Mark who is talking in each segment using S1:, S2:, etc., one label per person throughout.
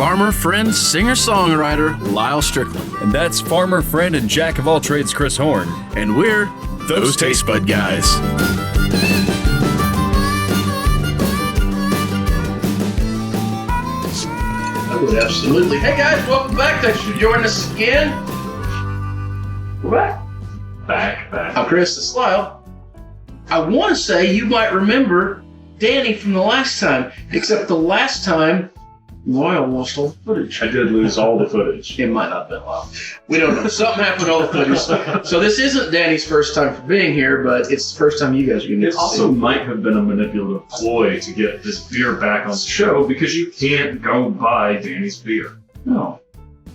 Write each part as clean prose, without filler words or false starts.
S1: farmer, friend, singer-songwriter, Lyal Strickland.
S2: And that's farmer, friend, and jack of all trades, Chris Horn.
S1: And we're those Tastebudguys. Absolutely. Hey guys, welcome back. Thanks for joining us again. We're back. I'm Chris, this is Lyal. I want to say you might remember Danny from the last time, except the last time Lyal lost all the footage.
S3: I did lose all the footage.
S1: It might not have been Lyal. We don't know. Something happened to all the footage. So this isn't Danny's first time for being here, but it's the first time you guys are going to get to see.
S3: It also might have been a manipulative ploy to get this beer back on the show because you can't go buy Danny's beer.
S1: No.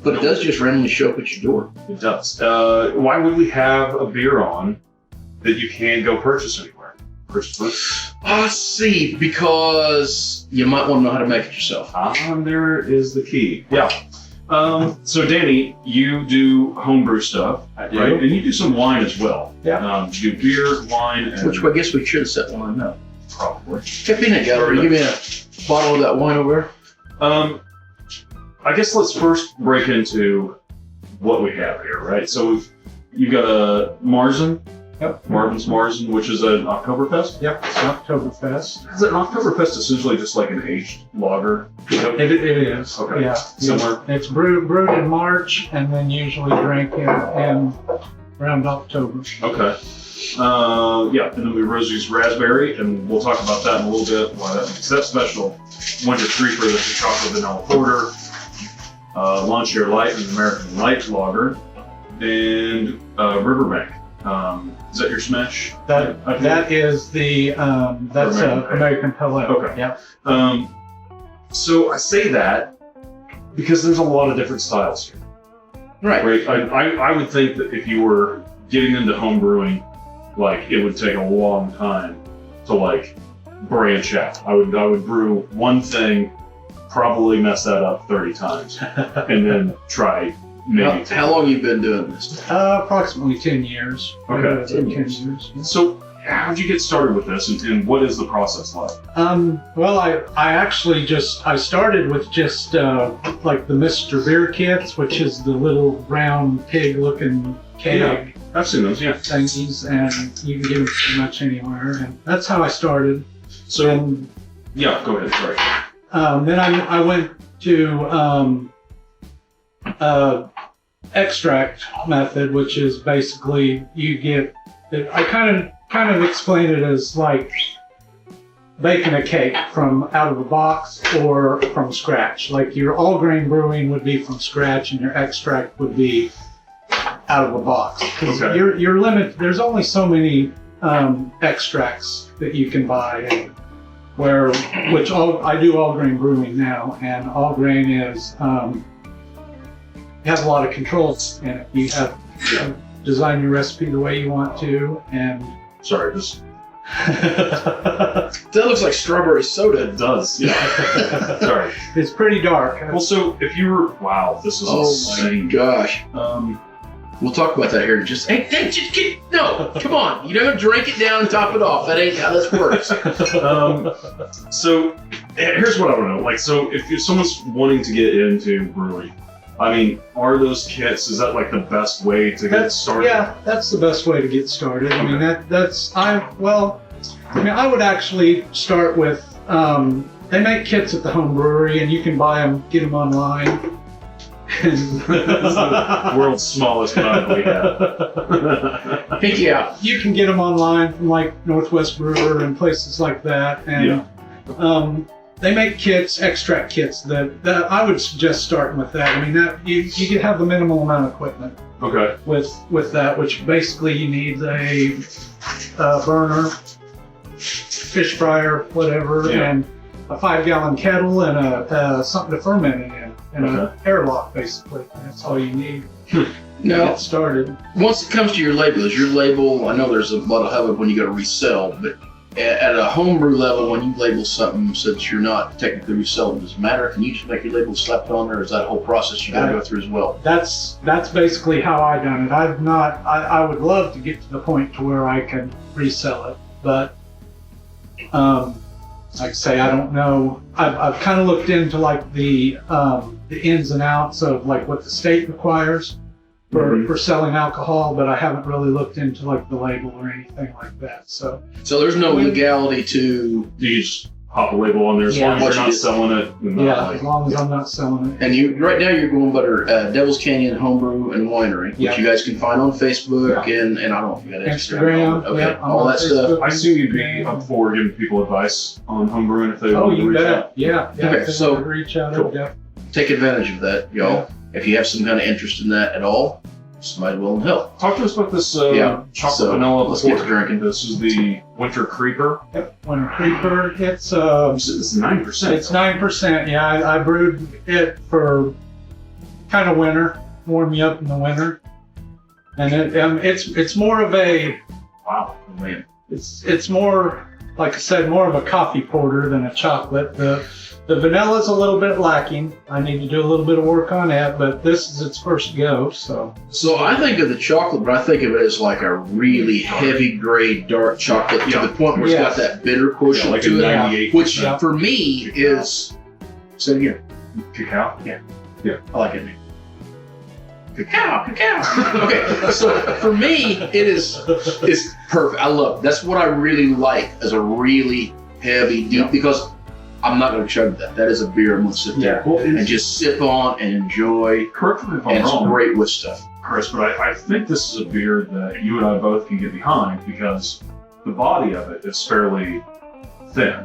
S1: But it does just randomly show up at your door.
S3: It does. Why would we have a beer on that you can't go purchase anywhere? Christopher?
S1: I see, because you might want to know how to make it yourself.
S3: There is the key. Yeah. So Danny, you do homebrew stuff, right? And you do some wine as well.
S1: Yeah.
S3: You do beer, wine, and...
S1: Which I guess we should have set wine up.
S3: Probably.
S1: Hey, peanut gallery, give me a bottle of that wine over there.
S3: I guess let's first break into what we have here, right? So you've got a Marzen.
S4: Yep.
S3: Marvin's Marzen, which is an Oktoberfest?
S4: Yep, it's Oktoberfest.
S3: Is an Oktoberfest essentially just like an aged lager?
S4: It is.
S3: Okay.
S4: Yeah.
S3: Similar?
S4: It's brewed in March and then usually drank in around October.
S3: Okay. Yeah, and then we Rosie's Raspberry, and we'll talk about that in a little bit, why that makes that special. Winter Creeper, that's a chocolate vanilla porter. Launch Year Light, an American Light Lager. And Riverbank. Is that your smash?
S4: That is the that's American Pale Ale.
S3: Okay.
S4: Yep.
S3: So I say that because there's a lot of different styles here.
S1: Right.
S3: I would think that if you were getting into home brewing, like it would take a long time to like branch out. I would brew one thing, probably mess that up 30 times, and then try.
S1: How long have you been doing this?
S4: Approximately 10 years.
S3: Okay.
S4: 10 years.
S3: So how'd you get started with this, and what is the process like?
S4: Well, I actually I started with just like the Mr. Beer kits, which is the little round pig-looking keg.
S3: Yeah, I've seen those, yeah.
S4: Thingies, and you can get them pretty much anywhere, and that's how I started.
S3: So, yeah, go ahead, sorry.
S4: Then I went to extract method, which is basically you get. I kind of explain it as like baking a cake from out of a box or from scratch. Like your all grain brewing would be from scratch, and your extract would be out of a box.
S3: Okay.
S4: Your limit. There's only so many extracts that you can buy. And I do all grain brewing now, and all grain is. Has a lot of controls in it. You have design your recipe the way you want to, and
S3: Sorry, this
S1: that looks like strawberry soda.
S3: it does. Yeah. Sorry.
S4: it's pretty dark.
S3: Well, so if you were this is insane.
S1: My gosh. We'll talk about that here in just. Hey, no, come on! You don't drink it down and top it off. That ain't how this works.
S3: So here's what I want to know. Like, so if someone's wanting to get into brewing. I mean, are those kits, is that like the best way to get started?
S4: Yeah, that's the best way to get started. I mean, I would actually start with, they make kits at the home brewery and you can buy them, get them online.
S3: This is the world's smallest mug we have.
S1: Pinky out.
S4: You can get them online from like Northwest Brewer and places like that. And they make kits, extract kits that I would suggest starting with that. I mean, that you can have the minimal amount of equipment.
S3: Okay.
S4: With that, which basically you need a burner, fish fryer, whatever, and a 5-gallon kettle and a something to ferment it in, and an airlock basically. That's all you need.
S1: Now,
S4: get started.
S1: Once it comes to your label, is your label? I know there's a lot of hubbub when you go to resell, but at a homebrew level, when you label something since you're not technically reselling, does it matter? Can you just make your label slapped on there, or is that a whole process you got to go through as well?
S4: That's basically how I done it. I would love to get to the point to where I can resell it, but like I say, I don't know. I've kind of looked into like the ins and outs of like what the state requires for selling alcohol, but I haven't really looked into like the label or anything like that. So
S1: there's no legality to.
S3: You just pop a label on there as long as you're not selling it.
S4: As long as I'm not selling it.
S1: And you right now you're going under Devil's Canyon Homebrew and Winery, which you guys can find on Facebook and I don't know if you got
S4: Instagram.
S1: Okay, all that stuff.
S3: I assume you'd be up for giving people advice on homebrewing if they want to reach out.
S4: Yeah.
S1: Okay, so
S4: reach out.
S3: Cool.
S1: Take advantage of that, y'all.
S4: Yeah.
S1: If you have some kind of interest in that at all, somebody will help.
S3: Talk to us about this chocolate vanilla.
S1: Let's get to
S3: porter.
S1: drinking.
S3: This is the Winter Creeper.
S4: Winter Creeper, it's
S3: You said this is 9%.
S4: It's 9%. Yeah, I brewed it for kind of winter, warm you up in the winter, and it's more of a
S3: Wow, man.
S4: it's more, like I said, more of a coffee porter than a chocolate. The vanilla's a little bit lacking. I need to do a little bit of work on that, but this is its first go. So
S1: I think of the chocolate, but I think of it as like a really heavy grade dark chocolate to the point where it's got that bitter quotient
S3: like
S1: to
S3: a
S1: it,
S3: 98%.
S1: which for me is. Say it again.
S3: Cacao?
S1: Yeah, I like it. Cacao. Okay, so for me, it's perfect. I love it. That's what I really like as a really heavy, deep, because I'm not going to chug that. That is a beer I'm going to sit there and just sip on and enjoy.
S3: Correct me if I'm
S1: And it's
S3: wrong,
S1: great with stuff.
S3: Chris, but I think this is a beer that you and I both can get behind because the body of it is fairly thin,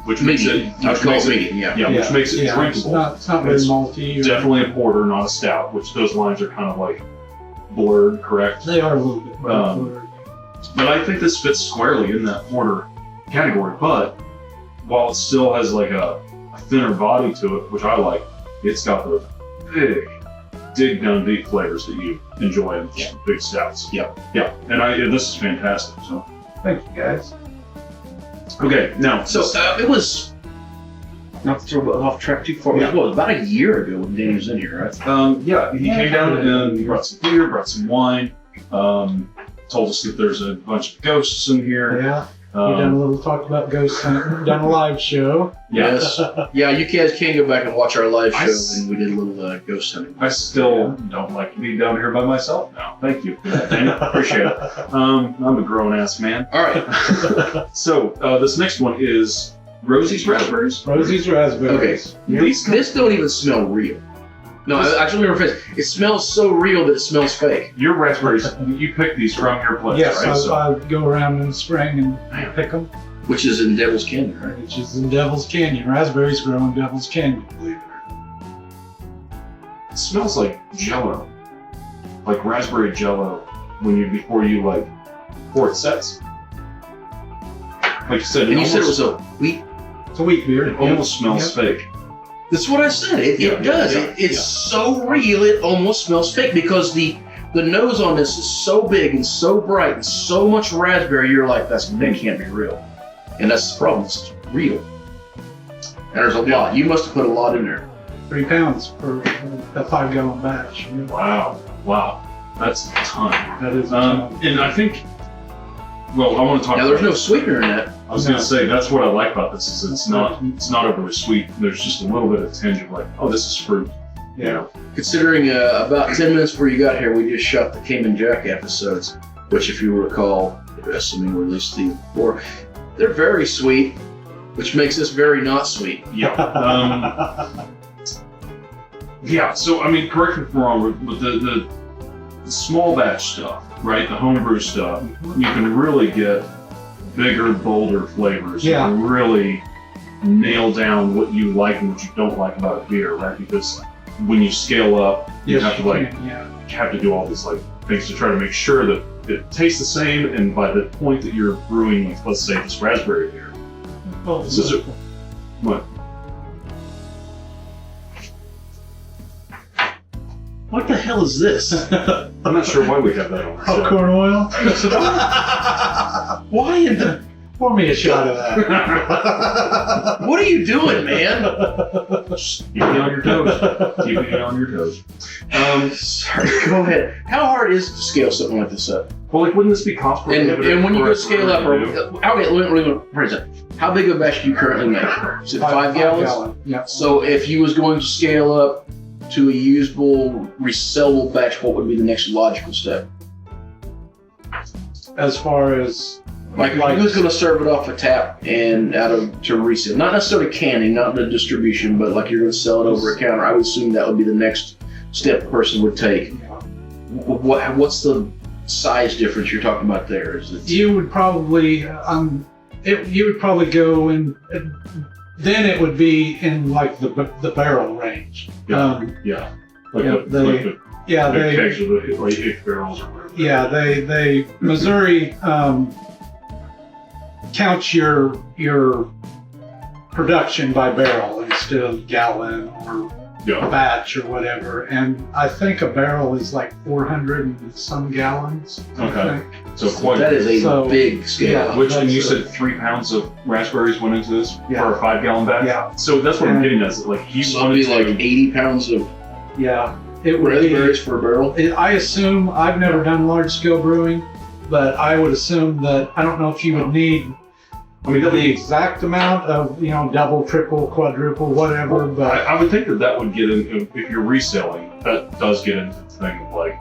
S3: which makes it
S1: Which makes it
S3: drinkable.
S4: It's not very malty.
S3: Definitely a porter, not a stout, which those lines are kind of like blurred, correct?
S4: They are a little bit blurred.
S3: But I think this fits squarely in that porter category. But while it still has like a thinner body to it, which I like, it's got those big, dig down deep flavors that you enjoy in big stouts. Yeah. And this is fantastic. So
S4: Thank you, guys.
S3: okay, now
S1: So it was, not to throw it off track too far, it was about a year ago when Danny was in here, right?
S3: he came down and brought some beer, brought some wine, told us that there's a bunch of ghosts in here.
S4: Yeah. We done a little talk about ghost hunting. Done a live show.
S1: Yes. Yeah, you guys can go back and watch our live show, and we did a little ghost hunting.
S3: I still don't like to be down here by myself now. Thank you for that, Danny. Appreciate it. I'm a grown-ass man.
S1: All right.
S3: So this next one is Rosie's Raspberries.
S4: Rosie's Raspberries.
S1: Okay. This don't even smell real. No, actually, it smells so real that it smells fake.
S3: Your raspberries, you pick these from your place,
S4: Yes,
S3: right?
S4: I go around in the spring and pick them.
S1: Which is in Devil's Canyon, right?
S4: Which is in Devil's Canyon. Raspberries grow in Devil's Canyon, believe it or not.
S3: It smells like Jello, like raspberry Jello before you pour it sets. Like you said,
S1: And you said it was a wheat.
S4: It's a wheat beer.
S3: It almost smells fake.
S1: That's what I said. It does. It's so real. It almost smells fake because the nose on this is so big and so bright and so much raspberry. You're like, that can't be real. And that's the problem. It's real. And there's a lot. You must have put a lot in there.
S4: 3 pounds for a 5-gallon batch.
S3: Wow. That's a ton.
S4: That is a ton.
S3: And I think, well, I want to talk
S1: Now, there's no sweetener in that.
S3: I was going to say, that's what I like about this, is it's not overly sweet. There's just a little bit of tinge of this is fruit.
S4: Yeah.
S1: Considering about 10 minutes before you got here, we just shot the Cayman Jack episodes, which, if you recall, assuming we released the before, they're very sweet, which makes this very not sweet.
S3: Yeah. So, I mean, correct me if I'm wrong, but the small batch stuff, right, the homebrew stuff, you can really get bigger, bolder flavors.
S4: Yeah.
S3: You can really nail down what you like and what you don't like about a beer, right? Because when you scale up, you have to do all these things to try to make sure that it tastes the same, and by the point that you're brewing, let's say, this raspberry beer.
S4: Well,
S3: This is what?
S1: What the hell is this?
S3: I'm not sure why we have that on.
S4: Popcorn oil?
S1: Why in the...
S4: Pour me a shot of that.
S1: What are you doing, man?
S3: Keep me on your toes. Keep me on your toes.
S1: Sorry, go ahead. How hard is it to scale something like this up?
S3: Well, like, wouldn't this be cost prohibitive?
S1: And when you
S3: for
S1: go
S3: a
S1: scale up,
S3: brewery to do?
S1: for instance, how big of a batch do you currently make? Is it 5 gallons?
S4: gallon. Yeah.
S1: So if you was going to scale up to a usable, resellable batch, what would be the next logical step?
S4: As far as
S1: Like if you was going to serve it off a tap and to resell, not necessarily canning, not the distribution, but like you're going to sell it over a counter, I would assume that would be the next step a person would take. What's the size difference you're talking about there? Is it
S4: you would probably you would probably go in. Then it would be in like the barrel range.
S3: Yeah. Yeah. Like
S4: Yeah,
S3: the
S4: Yeah,
S3: big
S4: they
S3: kegs of the, like 8 barrels or whatever.
S4: yeah they Missouri counts your production by barrel instead of gallon or
S3: Yeah.
S4: batch or whatever, and I think a barrel is like 400 and some gallons. I
S3: Okay.
S4: think.
S3: So quite.
S1: that is a
S4: So-
S1: big scale.
S4: Yeah.
S3: Which, and you
S4: That's
S3: said 3 pounds of raspberries went into this
S4: Yeah.
S3: for a 5 gallon batch?
S4: Yeah.
S3: So that's what I'm
S4: And-
S3: getting at. Is like he
S1: So it'd
S3: wanted
S1: be
S3: to.
S1: like 80 pounds of
S4: Yeah, it would be.
S1: raspberries for a barrel.
S4: I assume, I've never done large scale brewing, but I would assume that, I don't know if you would need
S3: I mean, that would
S4: the
S3: be,
S4: exact amount of, double, triple, quadruple, whatever, but
S3: I would think that would get in, if you're reselling, that does get into the thing of like,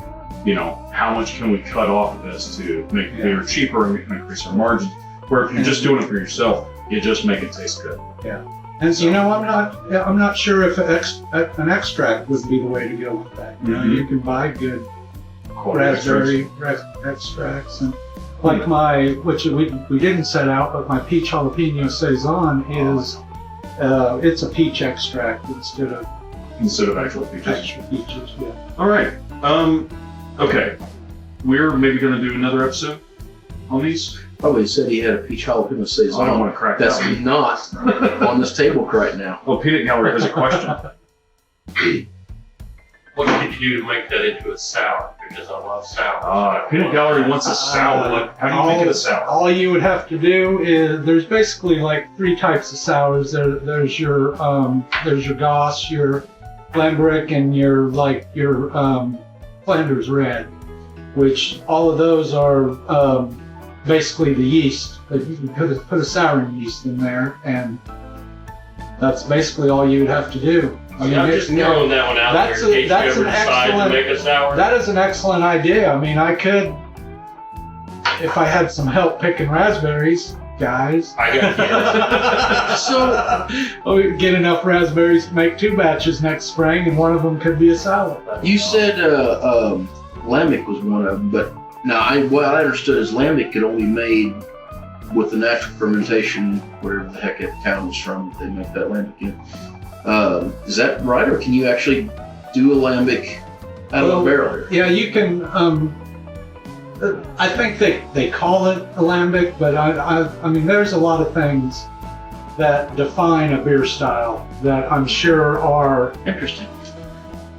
S3: how much can we cut off of this to make it beer cheaper and increase our margins? Where if you're just doing it for yourself, you just make it taste good.
S4: and I'm not sure if an extract would be the way to go with that.
S3: Mhm.
S4: You can buy good
S3: Quality extras.
S4: raspberry extracts, and like which we didn't set out, but my peach jalapeno saison is it's a peach extract instead of
S3: Actual peaches.
S4: extra peaches. Yeah.
S3: All right. Okay. We're maybe going to do another episode on these.
S1: Probably said he had a peach jalapeno saison.
S3: I don't want to crack
S1: That's
S3: that one.
S1: not on this table right now.
S3: Well, Peanut Gallery has a question.
S5: What could you do to make that into a sour? Because I love sour.
S3: Peanut Gallery wants a sour. Like, how do you make it a sour?
S4: All you would have to do is there's basically like 3 types of sours. There's your Goss, your Lambrick, and your Flanders Red, which all of those are basically the yeast. But you can put a souring yeast in there, and that's basically all you would have to do.
S5: I'm just throwing that one out
S4: that's
S5: there in case
S4: that's
S5: you ever
S4: an
S5: decide to
S4: excellent-
S5: make a sour.
S4: That is an excellent idea. I mean, I could, if I had some help picking raspberries, guys.
S5: I got
S1: So
S4: We could get enough raspberries to make 2 batches next spring, and one of them could be a salad.
S1: you said lambic was one of them, but now what I understood is lambic could only be made with the natural fermentation, wherever the heck that town was from, they make that lambic in. Is that right, or can you actually do a lambic out of a barrel?
S4: Yeah, you can. I think they call it alembic, but I mean, there's a lot of things that define a beer style that I'm sure are
S1: Interesting.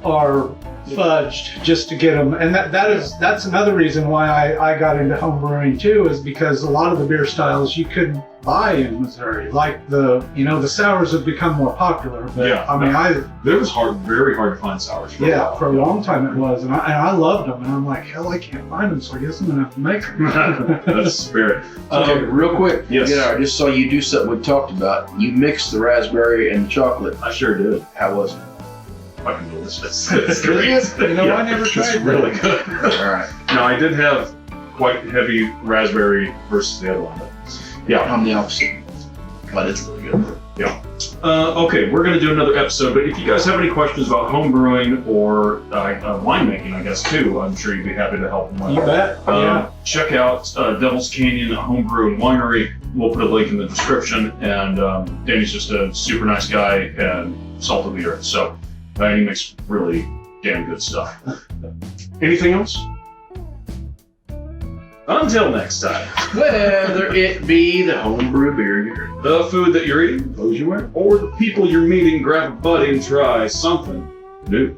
S4: fudged just to get them, and that's another reason why I got into home brewing too, is because a lot of the beer styles you couldn't buy in Missouri. Like the sours have become more popular, but
S3: Yeah.
S4: I mean
S3: It was very hard to find sours. For a while.
S4: for a long time it was, and I loved them, and I'm like, hell, I can't find them, so I guess I'm gonna have to make them.
S3: That's the spirit.
S1: Okay, real quick.
S3: Yes.
S1: I just saw you do something we talked about. You mixed the raspberry and the chocolate.
S3: I sure did.
S1: How was it?
S3: Fucking delicious.
S4: Is it? I never tried
S3: It's really
S4: that.
S3: good.
S1: All right.
S3: Now, I did have quite heavy raspberry versus the other one. But yeah.
S1: I'm the opposite, but it's really good.
S3: Okay, we're going to do another episode, but if you guys have any questions about home brewing or winemaking, I guess, too, I'm sure you'd be happy to help them with.
S4: You bet. Yeah.
S3: Check out Devil's Canyon Homebrew and Winery. We'll put a link in the description, and Danny's just a super nice guy and salt of the earth, so he makes really damn good stuff. Anything else? Until next time,
S1: Whether it be the homebrew beer you drink,
S3: the food that you're eating,
S1: clothes you wear,
S3: or the people you're meeting, grab a buddy and try something new.